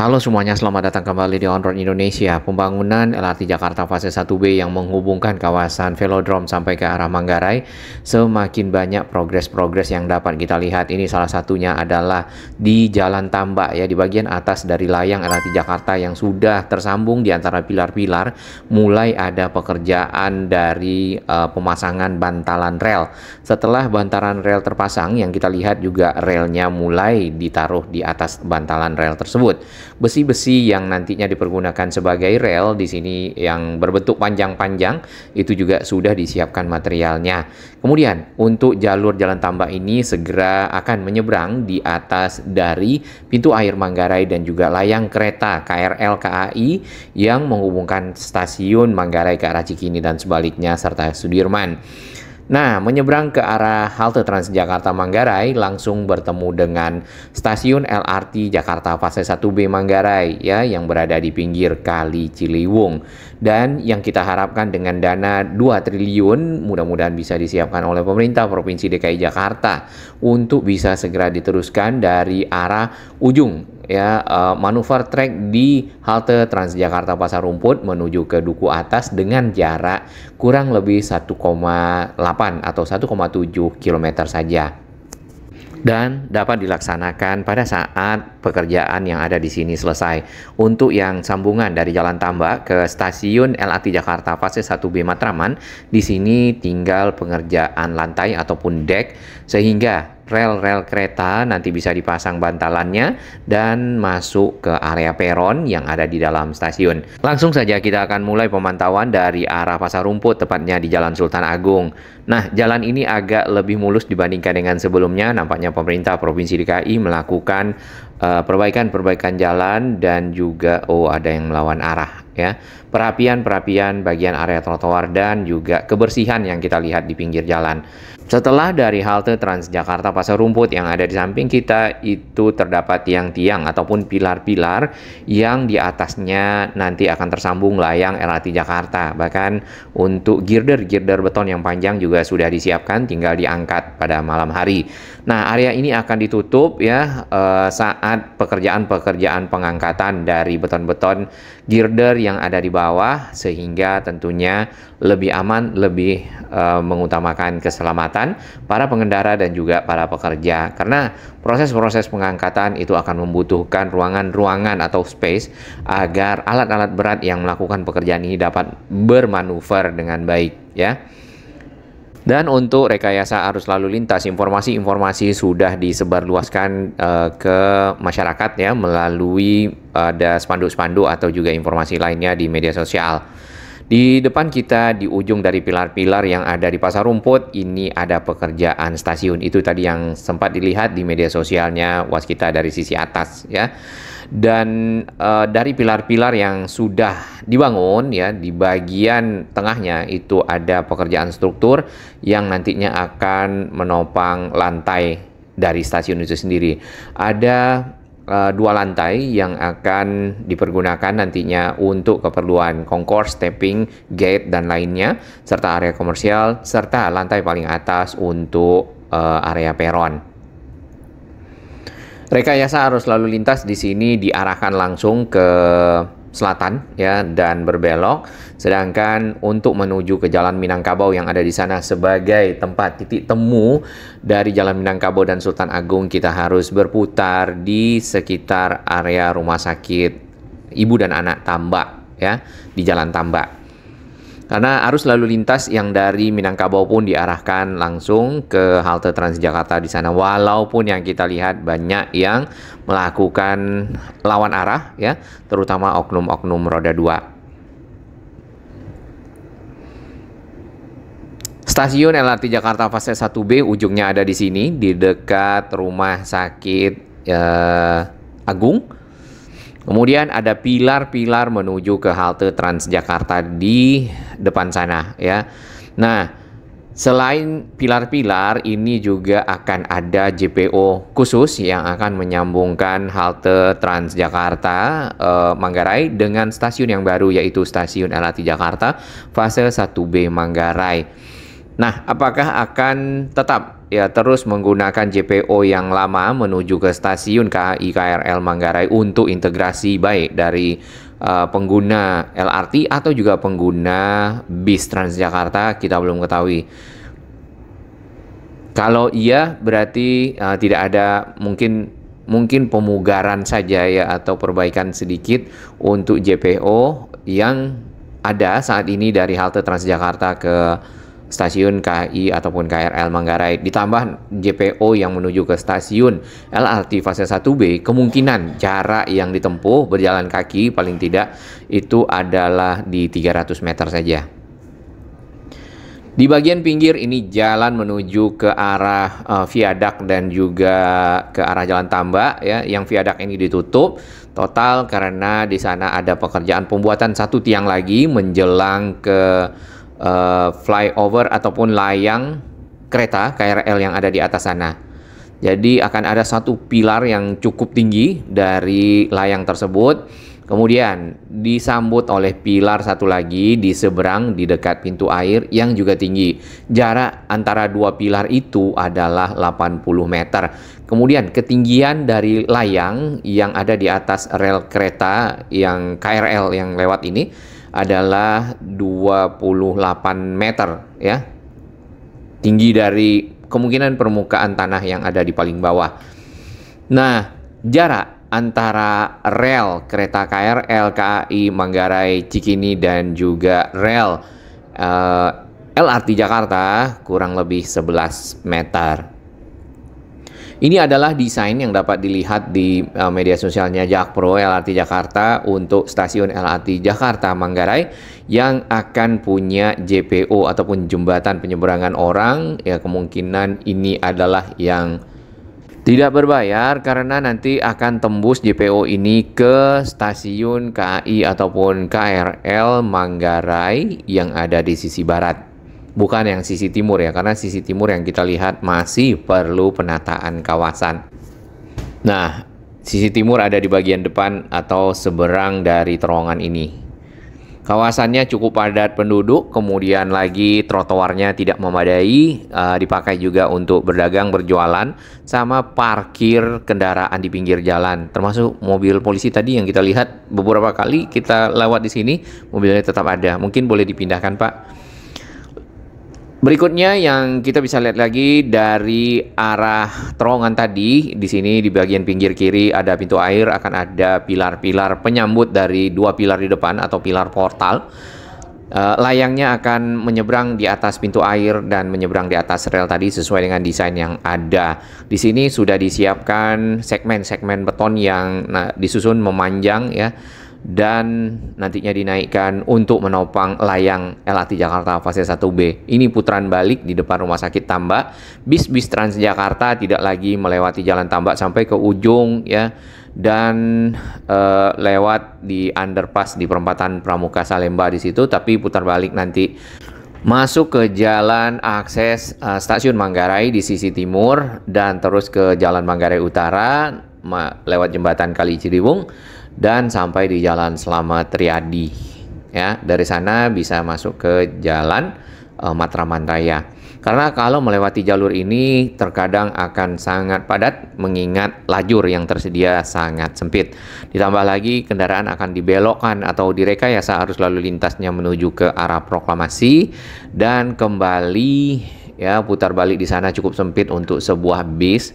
Halo semuanya, selamat datang kembali di On Road Indonesia. Pembangunan LRT Jakarta fase 1B yang menghubungkan kawasan Velodrome sampai ke arah Manggarai semakin banyak progres-progres yang dapat kita lihat. Ini salah satunya adalah di Jalan Tambak ya, di bagian atas dari layang LRT Jakarta yang sudah tersambung di antara pilar-pilar. Mulai ada pekerjaan dari pemasangan bantalan rel. Setelah bantalan rel terpasang, yang kita lihat juga relnya mulai ditaruh di atas bantalan rel tersebut. Besi-besi yang nantinya dipergunakan sebagai rel di sini yang berbentuk panjang-panjang itu juga sudah disiapkan materialnya. Kemudian untuk jalur Jalan Tambak ini segera akan menyeberang di atas dari pintu air Manggarai dan juga layang kereta KRL KAI yang menghubungkan stasiun Manggarai ke arah Cikini dan sebaliknya serta Sudirman. Nah, menyeberang ke arah halte Transjakarta Manggarai langsung bertemu dengan stasiun LRT Jakarta fase 1B Manggarai ya, yang berada di pinggir Kali Ciliwung. Dan yang kita harapkan dengan dana 2 triliun mudah-mudahan bisa disiapkan oleh pemerintah Provinsi DKI Jakarta untuk bisa segera diteruskan dari arah ujung ya, manuver trek di halte Transjakarta Pasar Rumput menuju ke Duku Atas dengan jarak kurang lebih 1,8 atau 1,7 km saja. Dan dapat dilaksanakan pada saat pekerjaan yang ada di sini selesai. Untuk yang sambungan dari Jalan Tambak ke stasiun LRT Jakarta fase 1B Matraman, di sini tinggal pengerjaan lantai ataupun dek sehingga rel-rel kereta nanti bisa dipasang bantalannya dan masuk ke area peron yang ada di dalam stasiun. Langsung saja kita akan mulai pemantauan dari arah Pasar Rumput, tepatnya di Jalan Sultan Agung. Nah, jalan ini agak lebih mulus dibandingkan dengan sebelumnya. Nampaknya pemerintah Provinsi DKI melakukan perbaikan-perbaikan jalan dan juga ada yang melawan arah ya. Perapian bagian area trotoar dan juga kebersihan yang kita lihat di pinggir jalan. Setelah dari halte Transjakarta Pasar Rumput yang ada di samping kita itu terdapat tiang-tiang ataupun pilar-pilar yang di atasnya nanti akan tersambung layang LRT Jakarta. Bahkan untuk girder beton yang panjang juga sudah disiapkan, tinggal diangkat pada malam hari. Nah, area ini akan ditutup ya saat pekerjaan pengangkatan dari beton-beton girder yang ada di bawah, sehingga tentunya lebih aman, lebih mengutamakan keselamatan para pengendara dan juga para pekerja, karena proses-proses pengangkatan itu akan membutuhkan ruangan-ruangan atau space agar alat-alat berat yang melakukan pekerjaan ini dapat bermanuver dengan baik ya. Dan untuk rekayasa arus lalu lintas, informasi-informasi sudah disebarluaskan ke masyarakat ya melalui ada spanduk-spanduk atau juga informasi lainnya di media sosial. Di depan kita di ujung dari pilar-pilar yang ada di Pasar Rumput ini ada pekerjaan stasiun, itu tadi yang sempat dilihat di media sosialnya waskita dari sisi atas ya. Dan dari pilar-pilar yang sudah dibangun ya, di bagian tengahnya itu ada pekerjaan struktur yang nantinya akan menopang lantai dari stasiun itu sendiri. Ada 2 lantai yang akan dipergunakan nantinya untuk keperluan concourse, stepping, gate dan lainnya, serta area komersial, serta lantai paling atas untuk area peron. Rekayasa arus lalu lintas di sini diarahkan langsung ke selatan ya dan berbelok, sedangkan untuk menuju ke Jalan Minangkabau yang ada di sana sebagai tempat titik temu dari Jalan Minangkabau dan Sultan Agung, kita harus berputar di sekitar area Rumah Sakit Ibu dan Anak Tambak ya, di Jalan Tambak. Karena arus lalu lintas yang dari Minangkabau pun diarahkan langsung ke halte Transjakarta di sana, walaupun yang kita lihat banyak yang melakukan lawan arah ya, terutama oknum-oknum roda 2. Stasiun LRT Jakarta fase 1B ujungnya ada di sini, di dekat Rumah Sakit Agung. Kemudian ada pilar-pilar menuju ke halte Transjakarta di depan sana ya. Nah, selain pilar-pilar ini juga akan ada JPO khusus yang akan menyambungkan halte Transjakarta Manggarai dengan stasiun yang baru, yaitu stasiun LRT Jakarta fase 1B Manggarai. Nah, apakah akan tetap ya terus menggunakan JPO yang lama menuju ke stasiun KAI KRL Manggarai untuk integrasi baik dari pengguna LRT atau juga pengguna bis Transjakarta, kita belum ketahui. Kalau iya berarti tidak ada mungkin pemugaran saja ya atau perbaikan sedikit untuk JPO yang ada saat ini dari halte Transjakarta ke stasiun KAI ataupun KRL Manggarai, ditambah JPO yang menuju ke stasiun LRT fase 1B, kemungkinan jarak yang ditempuh berjalan kaki paling tidak itu adalah di 300 meter saja. Di bagian pinggir ini jalan menuju ke arah viadak dan juga ke arah Jalan Tambak ya. Yang viadak ini ditutup total karena di sana ada pekerjaan pembuatan satu tiang lagi menjelang ke flyover ataupun layang kereta KRL yang ada di atas sana. Jadi akan ada satu pilar yang cukup tinggi dari layang tersebut. Kemudian disambut oleh pilar satu lagi di seberang di dekat pintu air yang juga tinggi. Jarak antara dua pilar itu adalah 80 meter. Kemudian ketinggian dari layang yang ada di atas rel kereta yang KRL yang lewat ini adalah 28 meter ya. Tinggi dari kemungkinan permukaan tanah yang ada di paling bawah. Nah, jarak antara rel kereta KRL KAI Manggarai Cikini dan juga rel LRT Jakarta kurang lebih 11 meter. Ini adalah desain yang dapat dilihat di media sosialnya Jakpro LRT Jakarta untuk stasiun LRT Jakarta Manggarai yang akan punya JPO ataupun jembatan penyeberangan orang. Ya, kemungkinan ini adalah yang tidak berbayar karena nanti akan tembus JPO ini ke stasiun KAI ataupun KRL Manggarai yang ada di sisi barat. Bukan yang sisi timur ya, karena sisi timur yang kita lihat masih perlu penataan kawasan. Nah, sisi timur ada di bagian depan atau seberang dari terowongan ini. Kawasannya cukup padat penduduk, kemudian lagi trotoarnya tidak memadai, dipakai juga untuk berdagang, berjualan, sama parkir kendaraan di pinggir jalan. Termasuk mobil polisi tadi yang kita lihat beberapa kali kita lewat di sini, mobilnya tetap ada. Mungkin boleh dipindahkan, Pak. Berikutnya yang kita bisa lihat lagi dari arah terowongan tadi, di sini di bagian pinggir kiri ada pintu air, akan ada pilar-pilar penyambut dari dua pilar di depan atau pilar portal. Layangnya akan menyeberang di atas pintu air dan menyeberang di atas rel tadi sesuai dengan desain yang ada. Di sini sudah disiapkan segmen-segmen beton yang disusun memanjang ya. Dan nantinya dinaikkan untuk menopang layang LRT Jakarta fase 1B. Ini putaran balik di depan Rumah Sakit Tambak. Bis-bis Transjakarta tidak lagi melewati Jalan Tambak sampai ke ujung ya, dan lewat di underpass di perempatan Pramuka Salemba di situ, tapi putar balik nanti masuk ke jalan akses stasiun Manggarai di sisi timur dan terus ke Jalan Manggarai Utara lewat jembatan Kali Ciliwung dan sampai di Jalan Slamet Riyadi ya. Dari sana bisa masuk ke Jalan Matraman Raya. Karena kalau melewati jalur ini terkadang akan sangat padat mengingat lajur yang tersedia sangat sempit. Ditambah lagi kendaraan akan dibelokkan atau direkayasa arus lalu lintasnya menuju ke arah Proklamasi dan kembali ya, putar balik di sana cukup sempit untuk sebuah bis.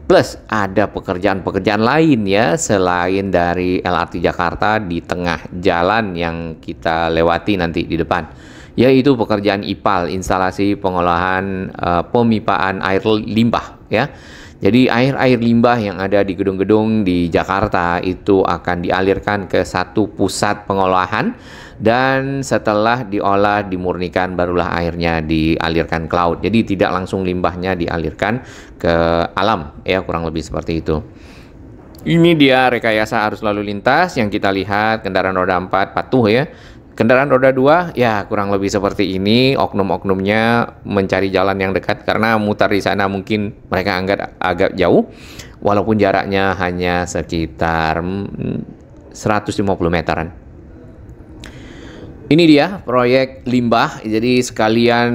Plus ada pekerjaan-pekerjaan lain ya selain dari LRT Jakarta di tengah jalan yang kita lewati nanti di depan, yaitu pekerjaan IPAL, instalasi pengolahan pemipaan air limbah ya. Jadi air limbah yang ada di gedung-gedung di Jakarta itu akan dialirkan ke satu pusat pengolahan dan setelah diolah dimurnikan barulah airnya dialirkan ke laut. Jadi tidak langsung limbahnya dialirkan ke alam ya, kurang lebih seperti itu. Ini dia rekayasa arus lalu lintas yang kita lihat. Kendaraan roda 4 patuh ya. Kendaraan roda 2 ya kurang lebih seperti ini. Oknum-oknumnya mencari jalan yang dekat karena mutar di sana mungkin mereka anggap agak jauh, walaupun jaraknya hanya sekitar 150 meteran. Ini dia proyek limbah. Jadi sekalian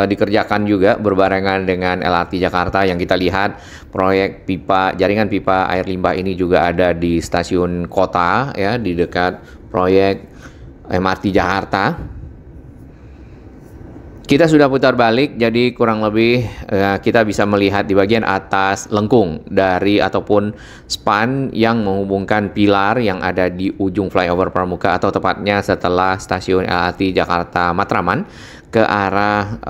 dikerjakan juga berbarengan dengan LRT Jakarta. Yang kita lihat proyek jaringan pipa air limbah ini juga ada di stasiun kota ya, di dekat proyek MRT Jakarta. Kita sudah putar balik, jadi kurang lebih kita bisa melihat di bagian atas lengkung dari ataupun span yang menghubungkan pilar yang ada di ujung flyover Pramuka, atau tepatnya setelah stasiun LRT Jakarta Matraman ke arah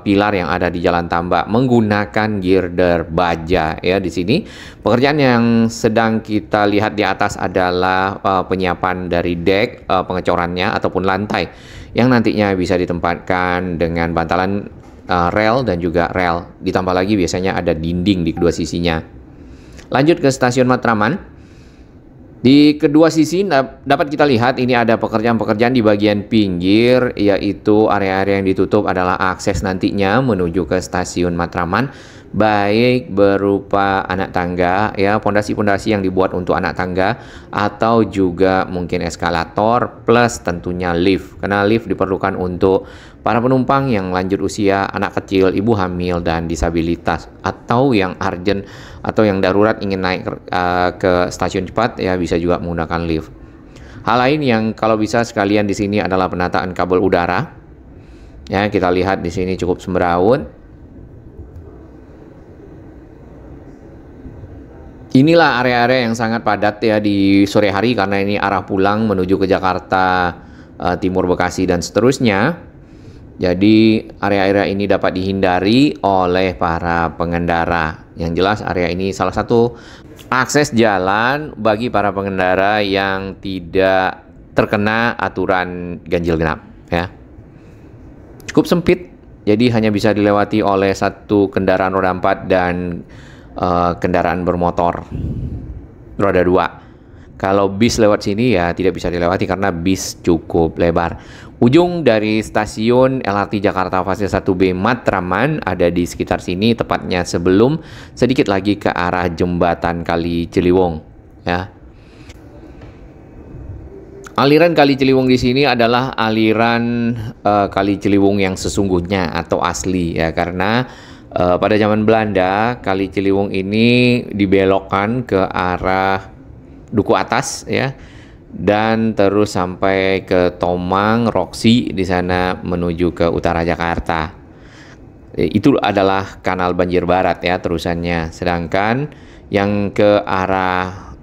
pilar yang ada di Jalan Tambak menggunakan girder baja ya. Di sini pekerjaan yang sedang kita lihat di atas adalah penyiapan dari dek, pengecorannya ataupun lantai yang nantinya bisa ditempatkan dengan bantalan rel dan juga rel. Ditambah lagi biasanya ada dinding di kedua sisinya. Lanjut ke stasiun Matraman. Di kedua sisi dapat kita lihat ini ada pekerjaan-pekerjaan di bagian pinggir, yaitu area-area yang ditutup adalah akses nantinya menuju ke stasiun Matraman, baik berupa anak tangga ya, pondasi-pondasi yang dibuat untuk anak tangga, atau juga mungkin eskalator plus tentunya lift, karena lift diperlukan untuk para penumpang yang lanjut usia, anak kecil, ibu hamil, dan disabilitas, atau yang urgent atau yang darurat ingin naik ke stasiun cepat ya, bisa juga menggunakan lift. Hal lain yang kalau bisa sekalian di sini adalah penataan kabel udara. Ya, kita lihat di sini cukup semeraut. Inilah area-area yang sangat padat ya di sore hari, karena ini arah pulang menuju ke Jakarta Timur, Bekasi, dan seterusnya. Jadi area-area ini dapat dihindari oleh para pengendara. Yang jelas area ini salah satu akses jalan bagi para pengendara yang tidak terkena aturan ganjil genap ya. Cukup sempit, jadi hanya bisa dilewati oleh satu kendaraan roda 4 dan kendaraan bermotor roda 2. Kalau bis lewat sini ya tidak bisa dilewati karena bis cukup lebar. Ujung dari stasiun LRT Jakarta fase 1B Matraman ada di sekitar sini, tepatnya sebelum sedikit lagi ke arah jembatan Kali Ciliwung ya. Aliran Kali Ciliwung di sini adalah aliran Kali Ciliwung yang sesungguhnya atau asli ya, karena pada zaman Belanda Kali Ciliwung ini dibelokkan ke arah Duku Atas ya, dan terus sampai ke Tomang, Roksi di sana menuju ke utara Jakarta. Itu adalah kanal banjir barat ya terusannya. Sedangkan yang ke arah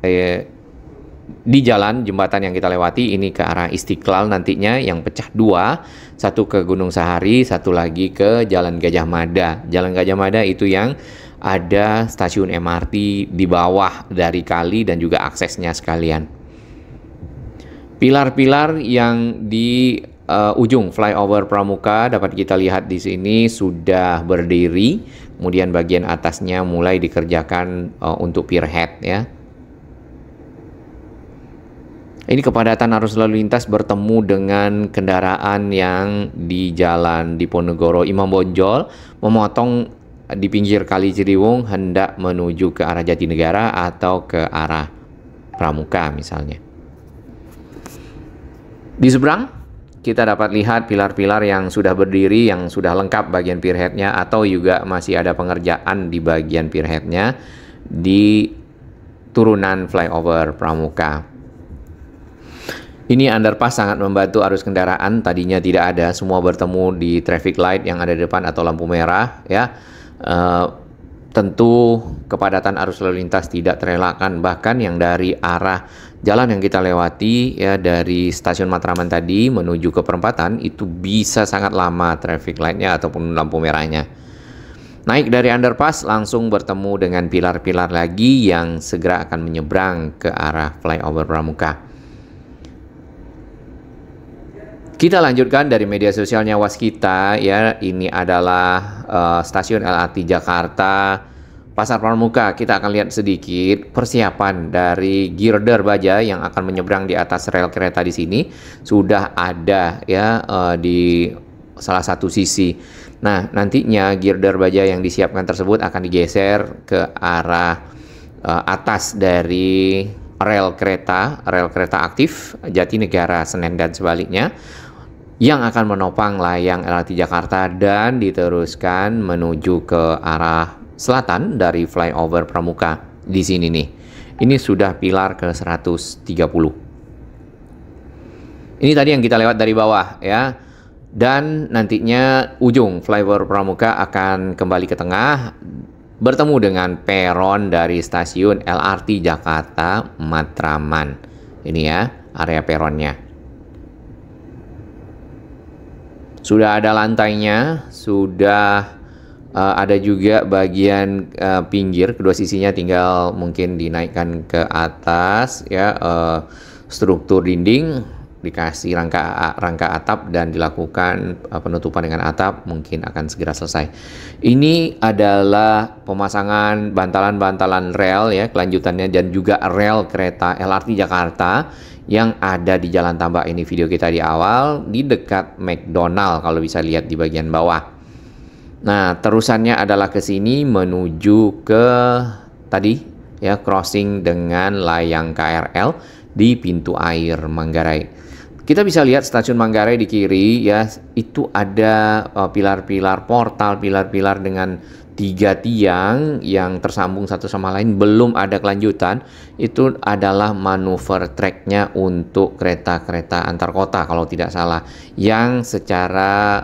di jalan jembatan yang kita lewati ini ke arah Istiqlal nantinya yang pecah dua, satu ke Gunung Sahari, satu lagi ke Jalan Gajah Mada. Jalan Gajah Mada itu yang ada stasiun MRT di bawah dari kali dan juga aksesnya sekalian. Pilar-pilar yang di ujung flyover Pramuka dapat kita lihat di sini sudah berdiri, kemudian bagian atasnya mulai dikerjakan untuk pierhead ya. Ini kepadatan arus lalu lintas bertemu dengan kendaraan yang di Jalan Diponegoro Imam Bonjol memotong di pinggir Kali Ciliwung hendak menuju ke arah Jatinegara atau ke arah Pramuka misalnya. Di seberang kita dapat lihat pilar-pilar yang sudah berdiri, yang sudah lengkap bagian pierheadnya, atau juga masih ada pengerjaan di bagian pierheadnya di turunan flyover Pramuka. Ini underpass sangat membantu arus kendaraan, tadinya tidak ada, semua bertemu di traffic light yang ada di depan atau lampu merah ya. Tentu kepadatan arus lalu lintas tidak terelakkan, bahkan yang dari arah jalan yang kita lewati ya dari stasiun Matraman tadi menuju ke perempatan itu bisa sangat lama traffic lightnya ataupun lampu merahnya. Naik dari underpass langsung bertemu dengan pilar-pilar lagi yang segera akan menyeberang ke arah flyover Pramuka. Kita lanjutkan dari media sosialnya Waskita ya, ini adalah stasiun LRT Jakarta Pasar Pramuka. Kita akan lihat sedikit persiapan dari girder baja yang akan menyeberang di atas rel kereta di sini sudah ada ya di salah satu sisi. Nah, nantinya girder baja yang disiapkan tersebut akan digeser ke arah atas dari rel kereta aktif Jatinegara, Senen, dan sebaliknya. yang akan menopang layang LRT Jakarta dan diteruskan menuju ke arah selatan dari flyover Pramuka di sini nih. Ini sudah pilar ke 130. Ini tadi yang kita lewat dari bawah ya. Dan nantinya ujung flyover Pramuka akan kembali ke tengah bertemu dengan peron dari stasiun LRT Jakarta Matraman. Ini ya area peronnya. Sudah ada lantainya, sudah ada juga bagian pinggir, kedua sisinya tinggal mungkin dinaikkan ke atas ya, struktur dinding dikasih rangka atap dan dilakukan penutupan dengan atap, mungkin akan segera selesai. Ini adalah pemasangan bantalan-bantalan rel ya, kelanjutannya, dan juga rel kereta LRT Jakarta yang ada di Jalan Tambak. Ini video kita di awal di dekat McDonald kalau bisa lihat di bagian bawah. Nah, terusannya adalah ke sini menuju ke tadi ya, crossing dengan layang KRL di pintu air Manggarai. Kita bisa lihat stasiun Manggarai di kiri ya, itu ada pilar-pilar portal, pilar-pilar dengan 3 tiang yang tersambung satu sama lain, belum ada kelanjutan. Itu adalah manuver tracknya untuk kereta-kereta antar kota kalau tidak salah, yang secara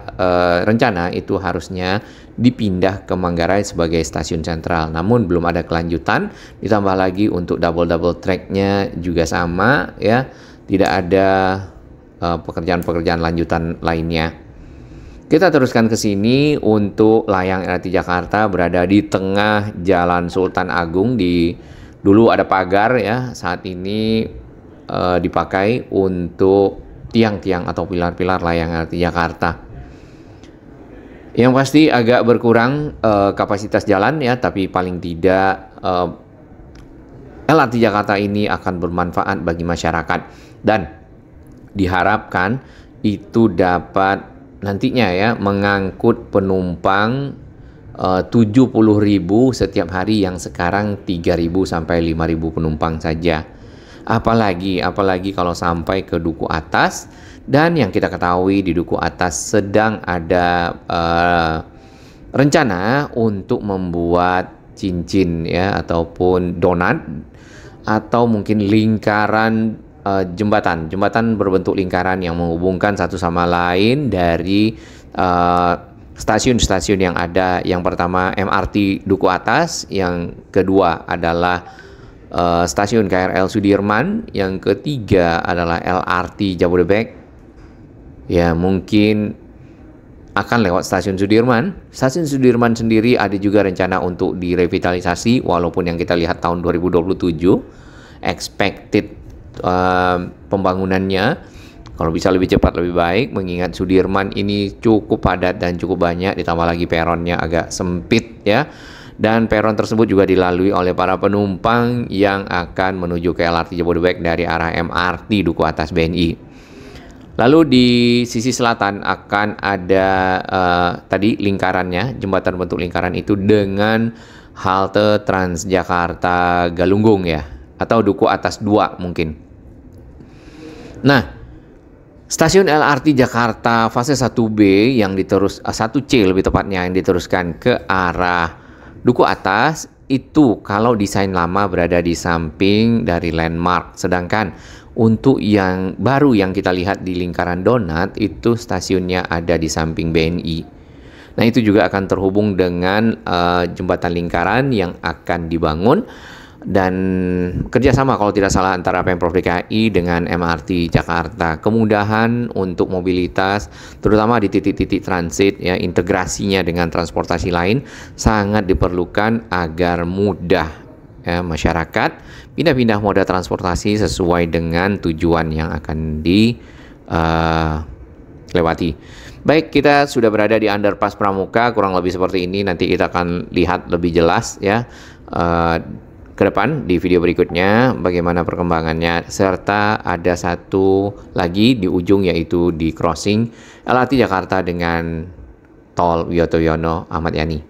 rencana itu harusnya dipindah ke Manggarai sebagai stasiun sentral, namun belum ada kelanjutan. Ditambah lagi untuk double tracknya juga sama ya, tidak ada pekerjaan-pekerjaan lanjutan lainnya. Kita teruskan ke sini untuk layang LRT Jakarta berada di tengah Jalan Sultan Agung. Dulu ada pagar ya, saat ini dipakai untuk tiang-tiang atau pilar-pilar layang LRT Jakarta. Yang pasti agak berkurang kapasitas jalan ya, tapi paling tidak LRT Jakarta ini akan bermanfaat bagi masyarakat dan diharapkan itu dapat nantinya ya mengangkut penumpang 70.000 setiap hari, yang sekarang 3.000 sampai 5.000 penumpang saja. Apalagi kalau sampai ke Duku Atas, dan yang kita ketahui di Duku Atas sedang ada rencana untuk membuat cincin ya, ataupun donat, atau mungkin lingkaran jembatan berbentuk lingkaran yang menghubungkan satu sama lain dari stasiun-stasiun yang ada. Yang pertama MRT Duku Atas, yang kedua adalah stasiun KRL Sudirman, yang ketiga adalah LRT Jabodebek. Ya, mungkin akan lewat stasiun Sudirman. Stasiun Sudirman sendiri ada juga rencana untuk direvitalisasi, walaupun yang kita lihat tahun 2027 expected pembangunannya kalau bisa lebih cepat lebih baik, mengingat Sudirman ini cukup padat dan cukup banyak, ditambah lagi peronnya agak sempit ya, dan peron tersebut juga dilalui oleh para penumpang yang akan menuju ke LRT Jabodebek dari arah MRT Duku Atas BNI. Lalu di sisi selatan akan ada tadi lingkarannya, jembatan bentuk lingkaran itu dengan halte Transjakarta Galunggung ya, atau Duku Atas 2 mungkin. Nah, stasiun LRT Jakarta fase 1B yang 1C lebih tepatnya, yang diteruskan ke arah Duku Atas, itu kalau desain lama berada di samping dari landmark, sedangkan untuk yang baru yang kita lihat di lingkaran donat itu stasiunnya ada di samping BNI. Nah, itu juga akan terhubung dengan jembatan lingkaran yang akan dibangun, dan kerjasama kalau tidak salah antara Pemprov DKI dengan MRT Jakarta. Kemudahan untuk mobilitas terutama di titik-titik transit ya, integrasinya dengan transportasi lain sangat diperlukan agar mudah ya, masyarakat pindah-pindah moda transportasi sesuai dengan tujuan yang akan dilewati. Baik, kita sudah berada di underpass Pramuka, kurang lebih seperti ini. Nanti kita akan lihat lebih jelas ya ke depan di video berikutnya bagaimana perkembangannya, serta ada satu lagi di ujung, yaitu di crossing LRT Jakarta dengan tol Wiyoto Wiono Ahmad Yani.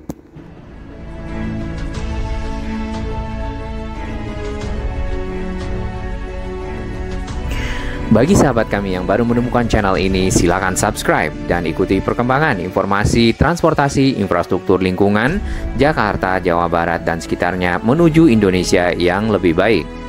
Bagi sahabat kami yang baru menemukan channel ini, silakan subscribe dan ikuti perkembangan informasi transportasi infrastruktur lingkungan Jakarta, Jawa Barat, dan sekitarnya menuju Indonesia yang lebih baik.